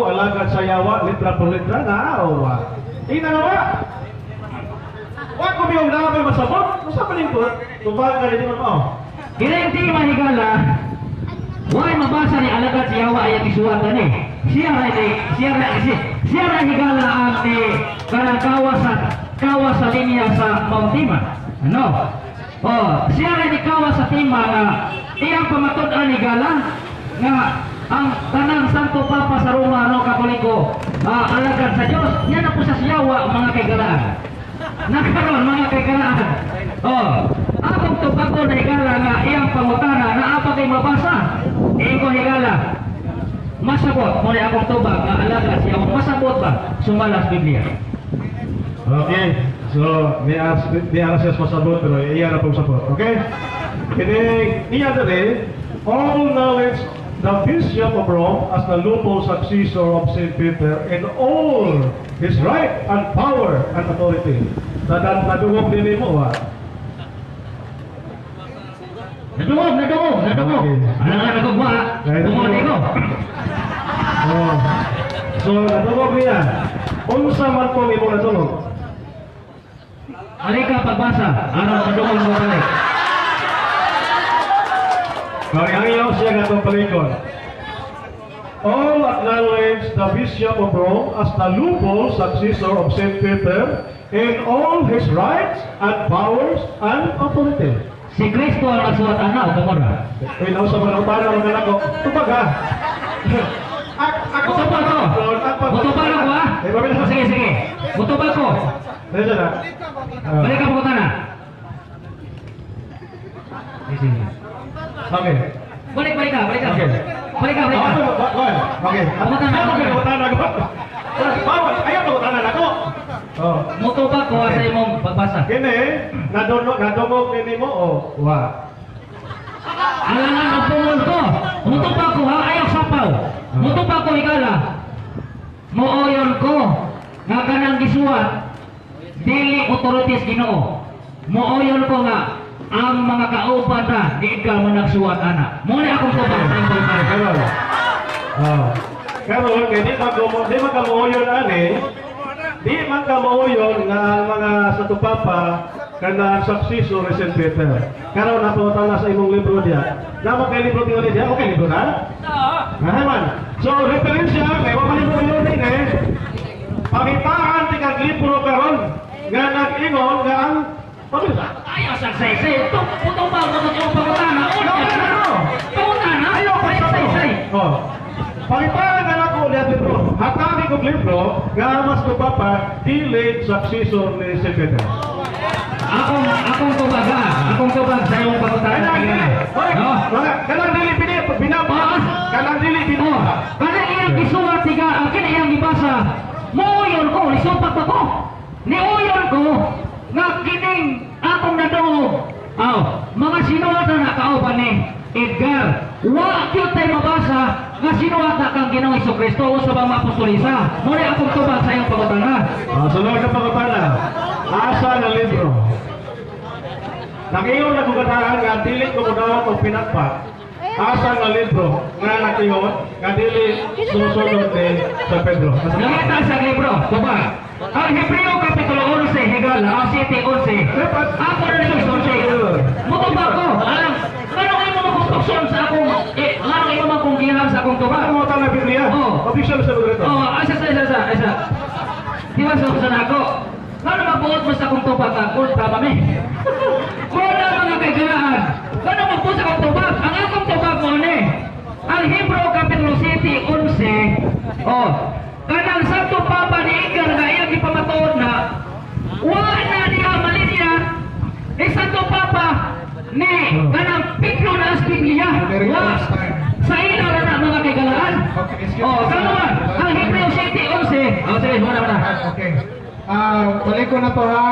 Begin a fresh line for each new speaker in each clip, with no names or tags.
alagad sa yawa, litra por litra na awa. Inawa. Wa ko biyong namin masabot. Masa pa lingkod? Tubag ka rin mo.
Kirenti mahigala. Why mabasa ni alagad sa yawa ay isuwatan eh. Siya ra higala ang ni kanang kawas sa linya sa Mauntima. Ano? Oh, siya ra kawas sa tima na iyang pamatud-an higala nga ang tanang Santo Papa sa Roma no Katoliko alagad sa Dios. Yan na po sa siyawa mga kaigalaan. Nakaroon mga kaigalaan. Oh, akong tupako na higala nga iyang pangutana na apa kay mabasa. Iko higala. Masabot mo akong tubag nga alagad siya masabot ba sumalas Biblia.
Okay. So, may aras masabot pero iya na pong sabot. Okay? Kini niya dali all knowledge the Bishop of Rome as the lawful successor of St. Peter in all his right and power and authority. Nadungog din mo ha?
Nadungog. Ano nga nagugwa? Tungod ko.
Oh. So, nadungog niya. Unsa man po imo nadungog?
Alika pagbasa. Ano nadungog mo balik?
Ang siya nga itong palikon. All acknowledge the Bishop of Rome as the lawful successor of St. Peter in all his rights and powers and authority.
Si Kristo ang nagsulat ana o kamora.
Uy, nausa mo na para mga anak ko. Tupag ha?
Mutubag ko. Mutubag ako ha? Sige. Mutubag ko.
Nandiyan na.
Balik ka po na. Sige.
Okay.
Balik ka.
Okay.
Balik ka.
Okay.
Pangutanan ako.
Bawal. Ayaw pangutanan ako. Oh.
Mutubag ko sa imong pagbasa.
Kini, nadungog nini mo o wa.
Alangan ang pungol ko. Mutubag ko ha, ayaw sapaw. Mutubag ko igala. Mooyon ko nga kanang gisuwat dili authorities Ginoo. Mooyon ko nga ang mga kauban na di ikaw mo nagsuwat ana. Muna akong tubag sa imong
Karon. Oh. Karon kay di magkamuoyon ani. Di man kamuoyon nga mga sa tupapa kana successor ni St. Peter. Karon napunta na sa imong libro diya. Namo kay libro tingod diya, okay libro na? Oo. Man. So referensya kay wa man libro yun eh. Pakitaan ti kag libro karon nga nag-ingon nga ang pamilya.
ayaw sa say. Putubag mo sa imong pangutana. Pangutana.
Ayaw pa sa oh. Pakitaan na ako ulit libro. Hatagi kong libro nga mas ko papa dili successor ni St. Peter.
Akong tubag sa iyong pangutana. No?
Kanang dili binaba. Kanang dili binaba.
Kanang iyang gisuwat siga, akin iyang gibasa. Muuyon ko, isupat ako. Niuyon ko, nga kining akong nadungog. Mga sinuwatan na kauban ni Edgar. Wa cute tayo mabasa nga sinuwata kang Ginoong Jesucristo o sa mga apostolisa. Muna akong tubag sa iyong pangutana.
Sunod na pangutana. Asa na libro. Nag-iyon na kugatahan nga dili ko mudawat o pinagpat. Asa na libro nga nag-iyon nga dili susunod ni San Pedro.
Nakita sa libro, tubag. Ang Hebreo Kapitulo 11, Higala, 7:11. Ako na nagsusunod. Mutubag ko. Ano kayo mga konstruksyon sa akong, ano kayo mga kong gihang sa akong tubag?
Ano mo na Biblia? Official sa lugar ito.
Isa. Di ba sa ako? Ano magbuot mo sa akong tubag ka? Kung tama mi. Wala mga kailangan. Ano magbuot sa akong tubag? Ang akong tubag mo ni. Ang Hebreo Kapitulo 7:11. Kanang Santo Papa ni Edgar na iyang ipamatuod na wala na niya malinya ni Santo Papa ni kanang Pedro na as Biblia. Sa ilaw na mga kaigalaan. Kanuman, ang Hebreo 7:11. Sige, muna.
Okay. Balik ko na to ha.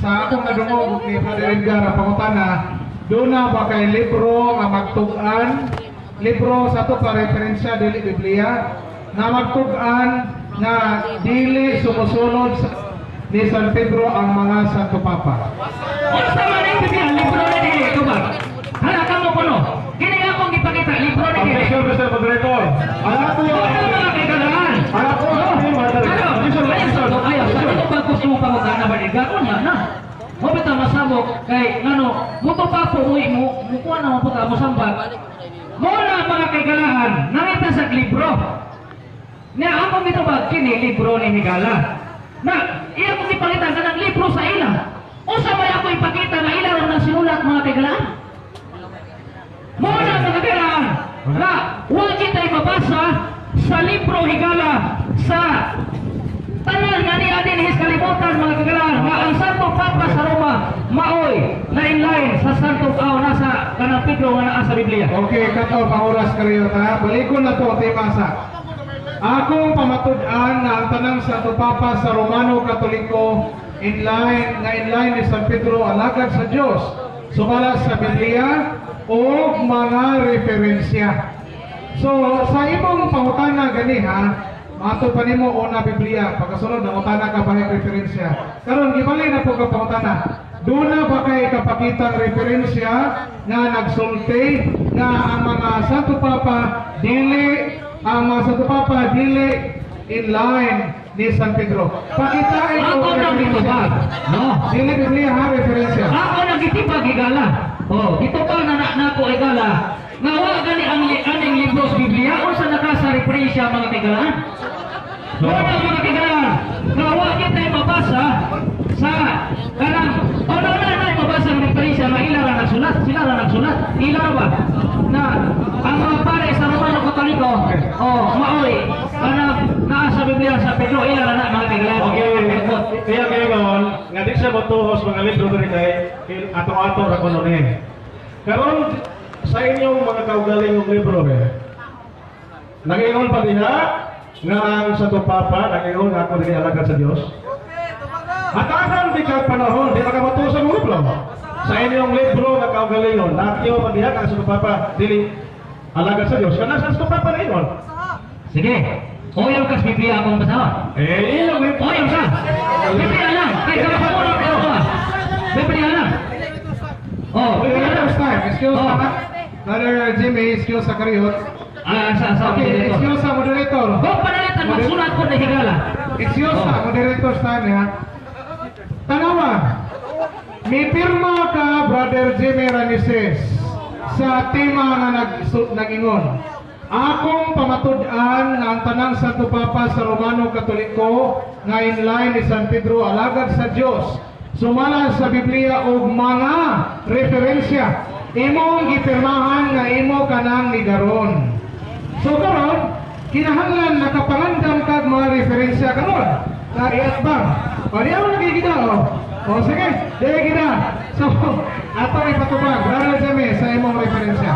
Sa akong nadungog ni Father Edgar, pangutana, doon na ba kay libro nga magtugan? Libro sa to pa referensya dili Biblia na magtugan na dili sumusunod ni San Pedro ang mga Santo Papa.
Ano sa mga Biblia? Libro na dili. Tubag. Halaka mo kuno. Kini nga akong ipakita. Libro na dili.
Official Mr. Moderator.
Ano mga kaigalaan? higaon niya na. Mo bitaw masabok kay ngano muto pa po mo kuha na mo ta mo sambat. Mo na mga kaigalaan nangita sa libro. Nya ako bitaw ba kini libro ni Higala. Na iya ko ipalitan kanang libro sa ila. Usa may ako ipakita na ila ra nang sinulat mga kaigalaan. Mo na mga kaigalaan na wa kita mabasa sa libro Higala sa tanan nga ni adin his kalibutan mga kagalaan nga ang Santo Papa sa Roma maoy na inline sa Santo nasa kanang Pedro nga naa sa Biblia.
Okay, kato panguras kayo ta. Balikon na to timasa. Akong pamatud-an na ang tanang Santo Papa sa Romano Katoliko inline ni San Pedro alagad sa Dios. Sumala sa Biblia o mga referensya. So sa imong pangutana gani ha, mato pa nimo una Biblia pagkasunod na utana ka ba referensya. Karon gibalay na po ka pangutana. Doon na ba kay kapakitang referensya nga nagsulti nga ang mga Santo Papa dili in line ni San Pedro. Pakitain
Ako
ko
nang gitubag. No.
dili Biblia ha referensya.
Ako nang gitibag Higala. Oh, gitubag na nako Higala. Nga wa gani ang aning libro sa Biblia unsa nakasa referensya mga kaigalaan. Wala mga kaigalaan. Nga wa kita mabasa sa kanang na mabasa ang referensya na ila ra nagsulat, sila ra nagsulat. Ila ba na ang mga pare sa Romano Katoliko maoy kanang naa sa Biblia sa Pedro ila ra na mga kaigalaan.
Okay, kaya kayo ngayon, nga di siya matuhos mga libro rin kay ato-ato ra kuno ni. Karon sa inyong mga kaugalingong libro nag-ingon pa diha nga ang Santo Papa nag-ingon nga ako dili alagad sa Dios. At akan di ka panahon, di makamatuo sa mga libro. Sa inyong libro nga kaugalingon, nakyo pa diha nga ang Santo Papa dili alagad sa Dios. Kana sa Santo Papa na ingon.
Sige. Oyam kas Biblia akong basahan.
Ilang libro.
Oyam ka. Biblia lang. Kay sa pamuna pero ka. Biblia lang. Oh, Biblia lang.
Excuse me. Brother Jimmy, excuse sa kariot.
Sa
Okay, excuse sa moderator.
Kung panalitan magsulat ko na Higala.
Excuse sa moderator stand ha. Tanawa. May pirma ka, Brother Jimmy Ranises, sa tema nga nag-ingon. Akong pamatud-an nga ang tanang Santo Papa sa Romano Katoliko nga inline ni San Pedro alagad sa Dios. Sumala sa Biblia og mga referensya. Imong gipirmahan nga imo kanang nigaron. So karon, kinahanglan nakapangandam kag mga referensya karon. Kariat bang? O di ako lagi kita o sige, di kita. So, ato ipatubag, Brother Jimmy, sa imong referensya.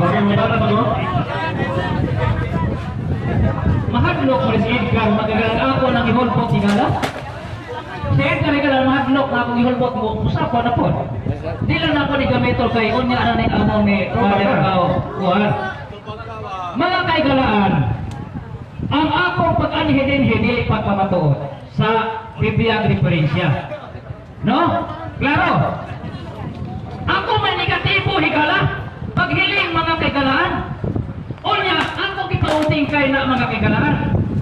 Okay, mutana pa no?
Mahadlok mo si Edgar, magagalang ako ng ihulpot Higala. Si Edgar Higala, mahadlok na akong ihulpot mo, usapa na po. Di lang ako ni Gametol kay unya na ni among ni Father Kao. Mga kaigalaan, ang akong pag-anhidin-hidi pagpamatuod sa Biblia referensya. No? Klaro? Ako may negatibo Higala, paghiling mga kaigalaan. Unya, ako kipauting kay na mga kaigalaan.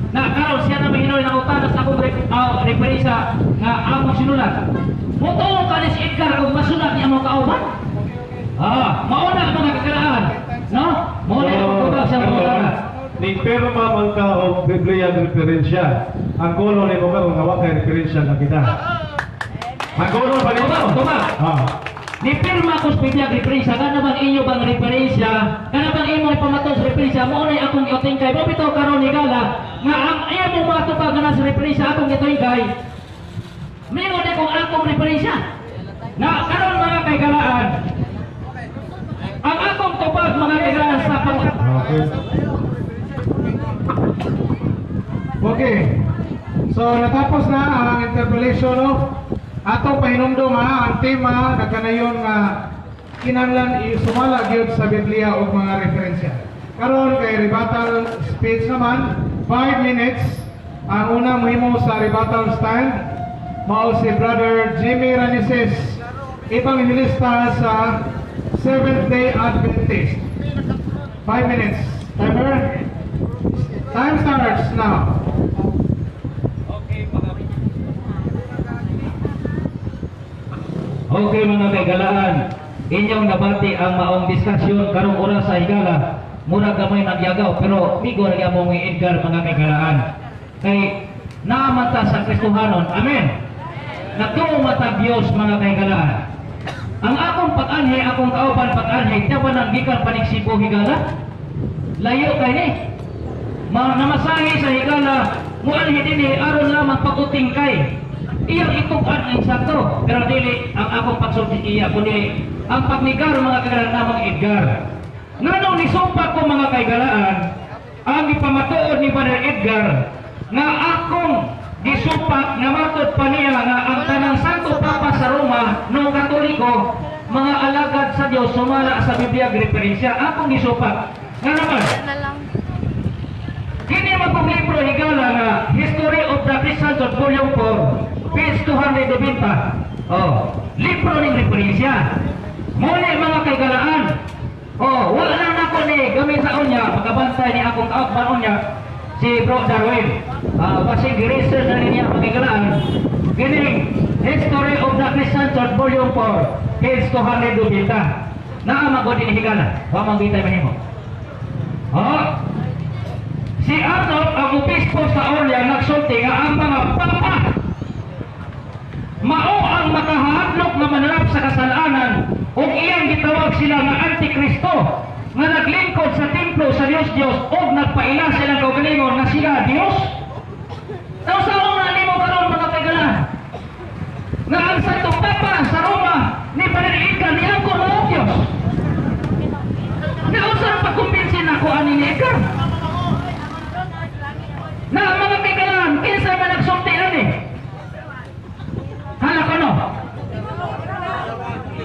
Na karon siya na mahinoy na utana sa akong referensya nga among sinulat. Motoo ka ni si Edgar kung masulat niya mo kauban. Mauna mga kaigalaan. No? Mauna yung kubag siyang utana.
Ni pirma man ka o Biblia referensya. Ang kuno ni mo karon nga wa kay referensya na kita. Ang kuno pa nito.
Tuma. Ni pirma ko sa Biblia referensya kana bang inyo bang referensya? Kana bang imo ipamatud sa referensya mo na akong gituing kay mo bitaw karon Higala nga ang imo matupag na sa referensya akong gituing kay. Mingon ni kung akong referensya. Na karon mga kaigalaan. Ang akong tupag mga kaigalaan sa
Okay.
Okay. So, natapos na ang interpolation, no? Ato pahinumdum ha, ang tema nagkanayon nga kinahanglan isumala gyud sa Biblia og mga referensya. Karon kay rebuttal speech naman, 5 minutes. Ang una mohimo sa rebuttal stand mao si Brother Jimmy Ranises, evangelista sa Seventh-day Adventist. 5 minutes. Timer. Time starts now.
Okay mga kaigalaan, inyong nabati ang maong diskusyon karong oras sa higala. Mura gamay nagyagaw pero migo lagi among Edgar mga kaigalaan. Kay naamata sa Kristohanon. Amen. Natuo mata Dios mga kaigalaan. Ang akong pag-anhi, akong kauban pag-anhi, tiyaban ang gikan paniksipo higala. Layo kay ni. Namasahi sa higala, muanhi dinhi aron lamang paguting kay. Iyang itukan ang sakto, pero dili ang akong pagsulti iya kundi ang pagnigar mga kaigalaan namang Edgar. Ngano ni sumpa ko mga kaigalaan, ang ipamatuod ni Brother Edgar nga akong gisupak na matod pa niya nga ang tanang Santo Papa sa Roma noong Katoliko, mga alagad sa Diyos sumala sa Biblia referensya. Akong gisupak. Nga naman, kini magpong libro higala nga History of the Christian Church Volume 4, page 220. Oh, libro ning referensya. Muli mga kaigalaan. Oh, wala lang ako ni gamit sa unya, pagkabantay ni akong kaakban unya, si Bro Darwin. Kasi research na niya magkagalaan. Kini History of the Christian Church Volume 4, page 220. Naamagod din higala. Wa mangitay mahimo. Oh. Si Arnold ang obispo sa Orleans nagsulti nga ang mga papa mao ang makahadlok nga manalap sa kasalanan ug iyang gitawag sila nga Antikristo nga naglingkod sa templo sa Diyos ug nagpaila silang kaugalingon nga sila Dios. Nausaon na nimo karon mga kaigalaan nga ang Santo Papa sa Roma ni Paninigan ni ako mga Diyos. Nausaon pagkumbinsin ako ani ni Edgar na mga kaigalaan kinsa man nagsulti ani. Hala ko no?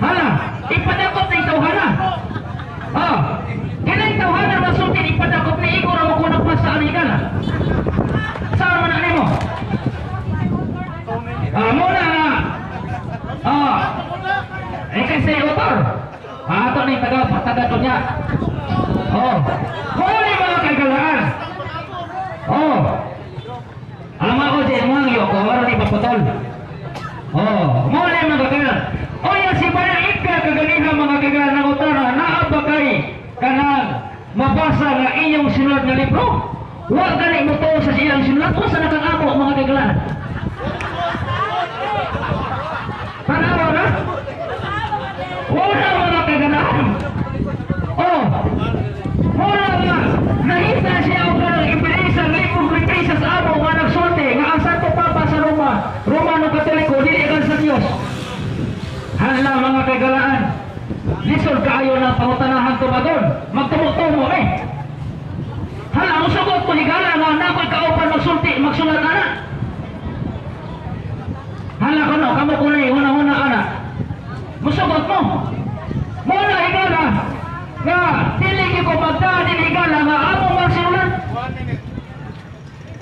Hala, ipadakot na itawhana. Oh, kinay tawhana masulti ipadakot ni Igor ang makunang pa sa anigala. Saan man ani mo? Muna nga. Kasi author. Ato ni taga niya. Huli mga kaigalaan. Ama ko si Emangyo ko wala ni paputol. Muli mga kaigalaan. Yan si Brother Edgar kaganiha mga kaigalaan ng utara naaba kay kanang mabasa nga inyong sinulat na libro. Huwag gani mo to sa siyang sinulat o sa nakang-amo mga kaigalaan. Tanawa na? Wala mga kaigalaan. Wala nga. Nahita siya o kanang impirisa, lipong impirisa sa amo nga nagsulti nga ang Santo Papa sa Roma, Romano Katoliko, diligan sa Diyos. Hala mga kaigalaan. Lisod kaayo ng pangutanahan tumagon. Magtumo-tumo eh. Hala, ang sagot ko higala nga nakoy kaupan magsulti, magsulat anak. Hala ko no, kamo kunay, una-una anak. Musugot mo. Muna higala nga dili ko magdadin higala nga among magsulat.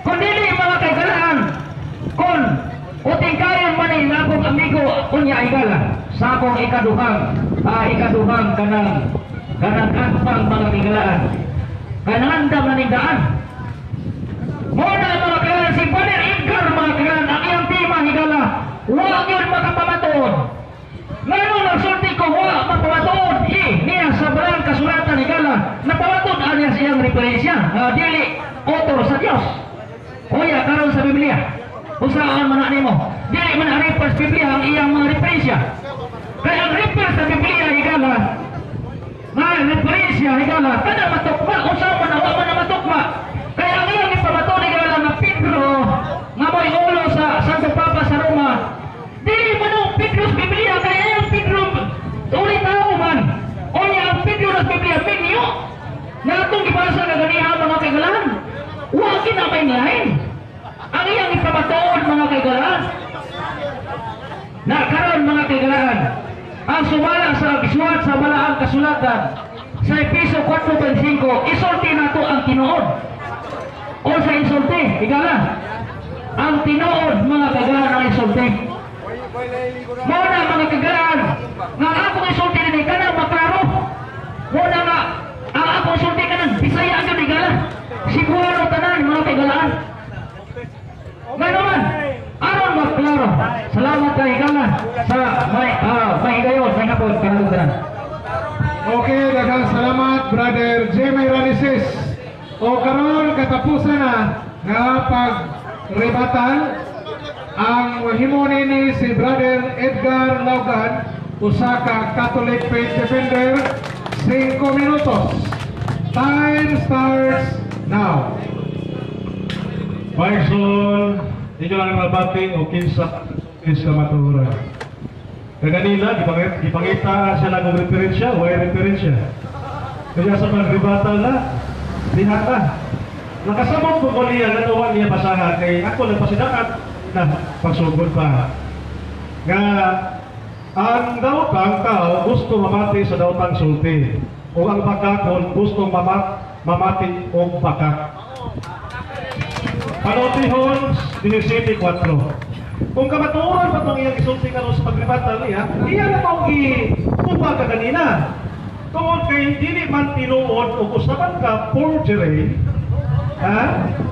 Kung dili mga kaigalaan, kung uting kayan man ang akong amigo unya higala sa akong ikaduhang kanang atpang mga kaigalaan. Kanandam na nindaan. Muna mga kaigalaan, si Brother Edgar mga kaigalaan, ang iyang tema higala, huwag yun makapamatoon. Ngayon nagsulti ko, huwag mapamatoon. Niya sa barang kasulatan higala, napamatoon niya sa iyang referensya. Dili, author sa Diyos. Kuya, karon sa Biblia. Usaan man na mo. Dili man na-refer sa Biblia ang iyang mga referensya. Kaya ang refer sa Biblia higala, nga referensya higala, kada matukma, usaan man na matukma. Kaya ang iyang ipamatoon higala na Pedro, nga mo'y ulo sa Santo Papa sa Roma, dili man ang Pedro sa Biblia, kaya ang Pedro, ulit tao man. O ang Pedro sa Biblia, minyo. Na itong ibasa na ganihan mga kaigalaan, huwag kinamay nilahin. Ang iyang ipamatoon mga kaigalaan. Na karon mga kaigalaan, ang sumala sa gisuat sa malaang kasulatan sa Episo 4:25, isulti nato ang tinuod. O sa isulti, higala. Ang tinuod mga kaigalaan ang isulti. Muna mga kaigalaan, nga akong isulti din ka na maklaro. Muna nga, ang akong isulti ka na, Bisaya ang higala. Siguro tanan mga kaigalaan. Nga naman, aron maklaro. Salamat kay Higala sa may higayon, may hapon, kanalugran.
Okay, daghang salamat Brother Jimmy Ranisis. O karon katapusan na nga pag-rebatan ang himo nini si Brother Edgar Laugan, usa ka Catholic Faith Defender, 5 minutos. Time starts now.
Paison, inyo lang nabati o kinsa maturan. Kaganila, ipangita siya lang ng referensya, way referensya. Kaya sa pag-rebata na, diha na. Nakasabot ko ko niya, natuwa niya basahan, kay ako nagpasidaan na pagsugod pa. Nga, ang daotang tao gusto mamati sa daotang sulti. O ang bakakon gusto mamati o bakak. Panotihon, 17:4. Kung kamaturan pa itong iyang isulti karon sa pagrebata niya, iya na itong iupa ka kanina. Tungod kay dili man tinuod o usapan ka forgery,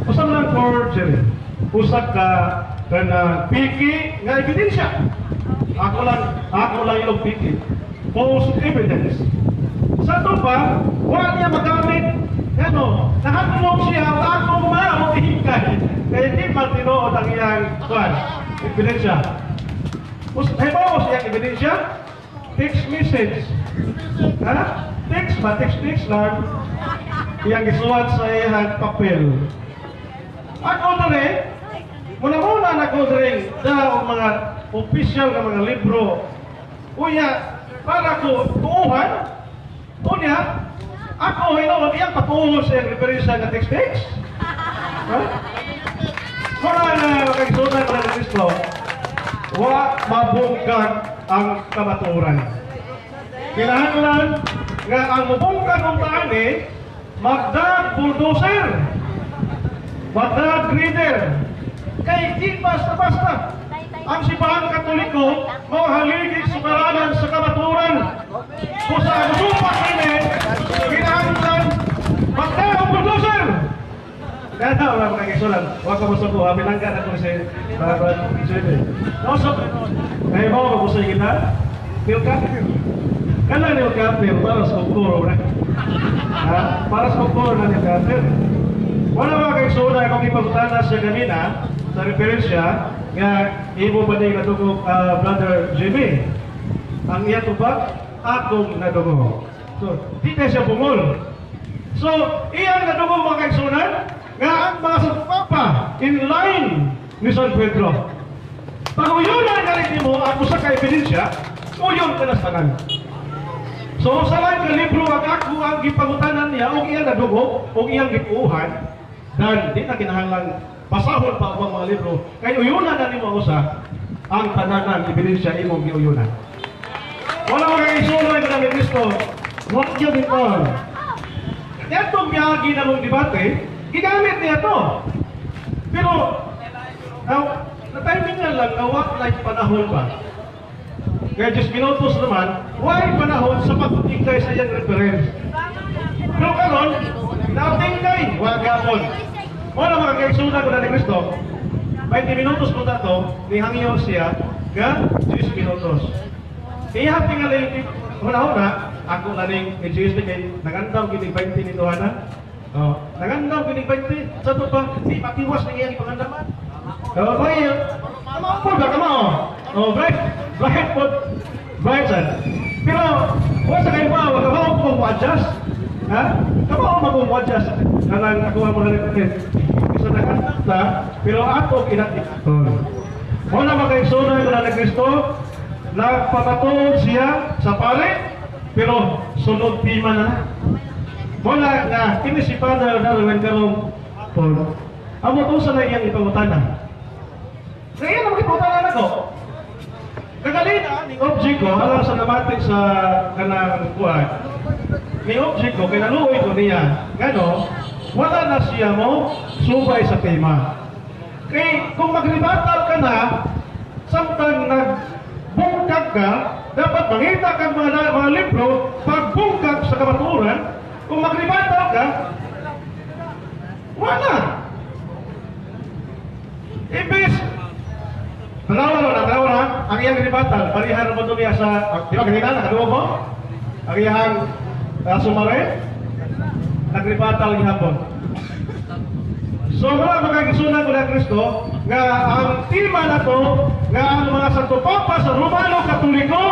usapan lang forgery, usap ka kana piki nga ebidensya. Ako lang yung piki. False evidence. Sa ito pa, wala niya magamit. Nakatulong siya, ako maahihikay. Kaya hindi man tinuod ang iyang ebidensya. Halimbawa siyang ebidensya, text message. Text lang. Iyang gisuwat sa iyang papel. Ako rin, muna nag-ordering sa mga official na mga libro. Unya, para ko tuuhan, unya, ako hinawag iyang patuhon sa iyang referensya na text. Muna na makagsunan ko ng Kristo, wa mabungkag ang kamaturan. Kinahanglan nga ang mabungkag ng taani, magdag bulldozer, magdag grader. Kay di basta-basta ang simbahan Katoliko mahaligi sa paralan sa kamaturan. Kung sa gusupak ini, kinahanglan magdag ang bulldozer. Kaya na, wala mga kagisulan. Huwag ka gusto ko, binanggan ako si Barat Jimmy. Nausap, kaya mo mabusay kita, feel captive. Kailan yung captive? Para sa kukuro, para sa kukuro na yung captive. Wala mga kagisulan, kung ipagutana siya kanina, sa referensya, nga ibo pa din natugog Brother Jimmy. Ang iya tubag, akong nadugog. So, di tayo siya bungol. So, iyang nadugog mga kagisulan, nga ang mga sumpa in line ni San Pedro. Pag uyunan ka rin mo at usa ka ebidensya, uyon ka na sa tanan. So sa lang ka libro ang ako ang gipangutanan niya o iyang nadugo o iyang gipuuhan, dan di na kinahanglan basahon pa ang mga libro. Kaya uyunan na ni mo usa ang tanan ng ebidensya imong giuyunan. Wala mga isuloy ka ng Kristo, huwag niyo dito. Itong biyagi na mong debate, gigamit niya to. Pero, na-timing nga lang, nawak na panahon ba? Kaya 10 minutos naman, why panahon sa pagtingkay sa iyang reference? Pero karon, na-tingkay, wag gapon. Wala mga kaisunan ko na ni Kristo, 20 minutos ko na to, nihangyo siya, ka 10 minutos. Iya tingali, una-una, ako na ning Jesus kay nagandaw gining 20 ni Tuhan. Nagandaw gining 20 sa to pa di matiwas na iyang ipangandaman. Bayo. Kamao ba kamao? Right po. Right sir. Pero wala sa kayo ba wag kamao ko mo-adjust. Kamao mo-adjust. Kanang ako mo na rin. Isa na kanta pero ako kinatiton. Wala magkaigsunan ko na Kristo. Nagpapatuod siya sa pare pero sunod pima na. Wala na, kini si Father Darwin karong Paul. Amo to sa iyang ipangutana. Kaya naman ipangutana ako. Kagalina, ni object ko, alam sa namati sa kanang buwan. Ni object ko, kinaluoy ko niya. Gano, wala na siya mo subay sa tema. Kaya kung magribatal ka na, samtang nagbungkag ka, dapat mangita kang mga libro, pagbungkag sa kamaturan. Kung maglibatal ka, wala. Ibis, tanawa na, ang iyang ribatal, parihan mo niya sa, di ba kanina, nakaduwa mo? Ang iyang sumare, nagribatal gihapon. So mga magagisunan ko na Kristo, nga ang tema na to, nga ang mga Santo Papa sa Romano Katoliko,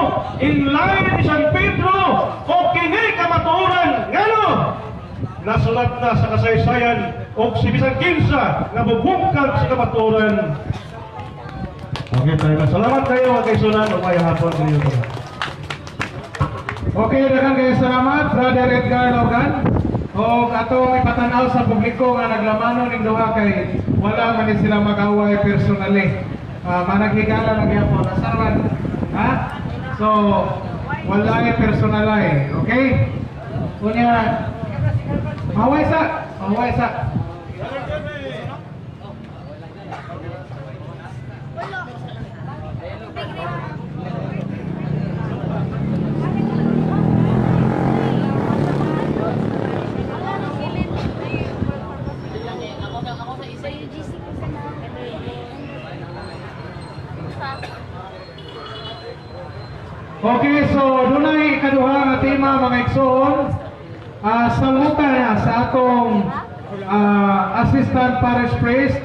in line ni San Pedro, o kini kamatuoran, ngano? Nasulat na sa kasaysayan, o si Bisan Kinsa, nga bubungkag sa kamatuoran. Okay, tayo. Salamat kayo mga kaisunan, o kaya hapon kayo.
Okay, daghang kayo salamat, Brother Edgar Logan. O atong ipatanaw sa publiko nga naglamano ning duha kay wala man ni sila mag-away personally. Managhigala lang gyapon. Asarman. Ha? So, wala ay personalay. Okay? Unya, maway sa. Maway sa. Okay, so dunay kaduha nga tema mga igsoon. Salutan na sa atong assistant parish priest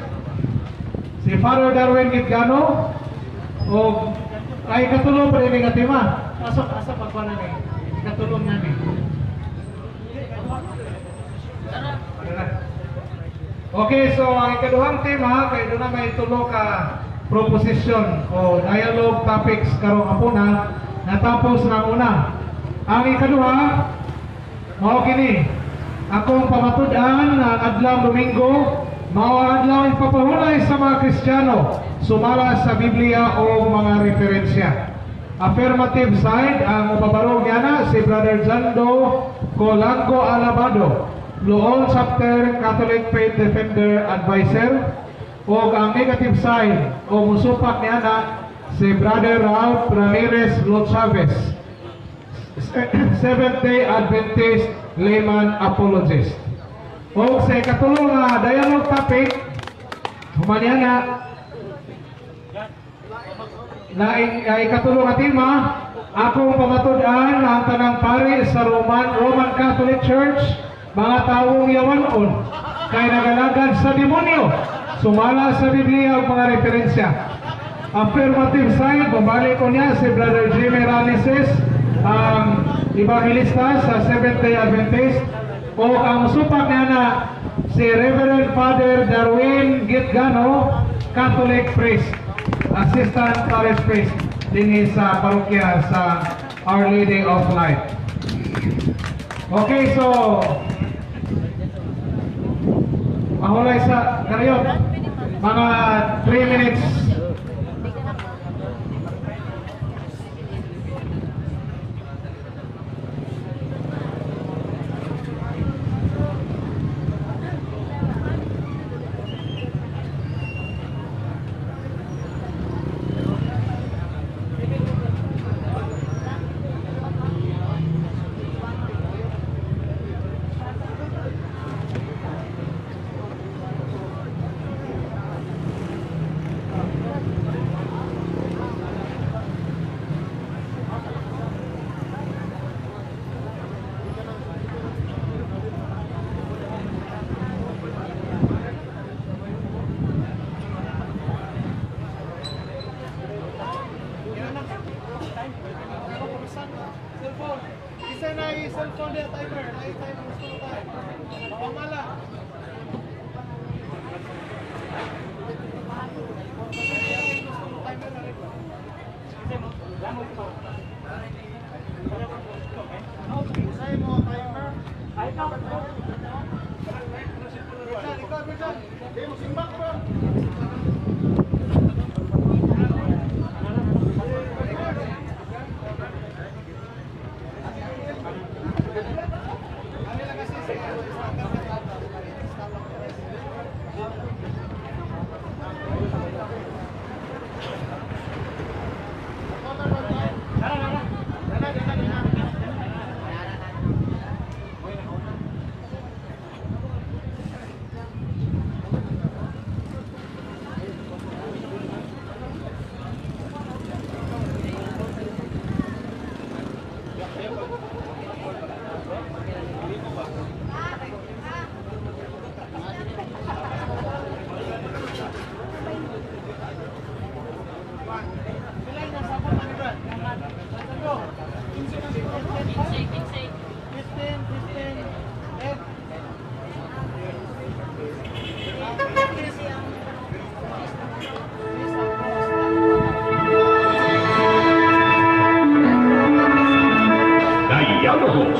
si Father Darwin Gitgano o ay katulong pa rin nga tema. Asa pagkuhanan ni katulong na ni. Okay, so ang ikaduhang tema kay doon na may tulo ka proposition o dialogue topics karong hapuna natapos na una. Ang ikaduha mao kini akong pamatud-an na adlaw Domingo mao adlaw ipapahulay sa mga Kristiyano sumala sa Biblia o mga referensya. Affirmative side ang mababarog yana si Brother Jando Colango Alabado, Luon Chapter Catholic Faith Defender Advisor. O ang negative side o musupak niya na si Brother Ralph Ramirez Los Chavez, Seventh-day Adventist layman apologist. O sa katulong nga dialogue topic humanya na ikatulong nga tema akong pamatud-an ang tanang pari sa Roman Catholic Church mga taong yawanon kay nagalagad sa demonyo sumala sa Biblia ang mga referensya. Affirmative side, bumalik ko niya si Brother Jimmy Ranises, ang evangelista sa Seventh-day Adventist, o ang supak niya na si Reverend Father Darwin Gitgano, Catholic priest, assistant parish priest, din sa parokya sa Our Lady of Light. Okay, so mahulay sa karayot mga 3 minutes.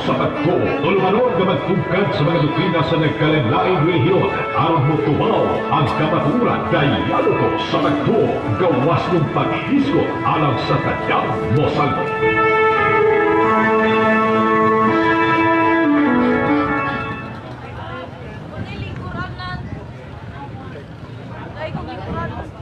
sa pagko, tulunganon ka magtugkad sa mga doktrina sa nagkalain-laing relihiyon, aron mo tumaw ang kapaturan dayalo ko sa pagko, gawas ng pag-ihisgot alang sa tadyang mo salmo.
Lingkuranan. Ay, kung lingkuranan.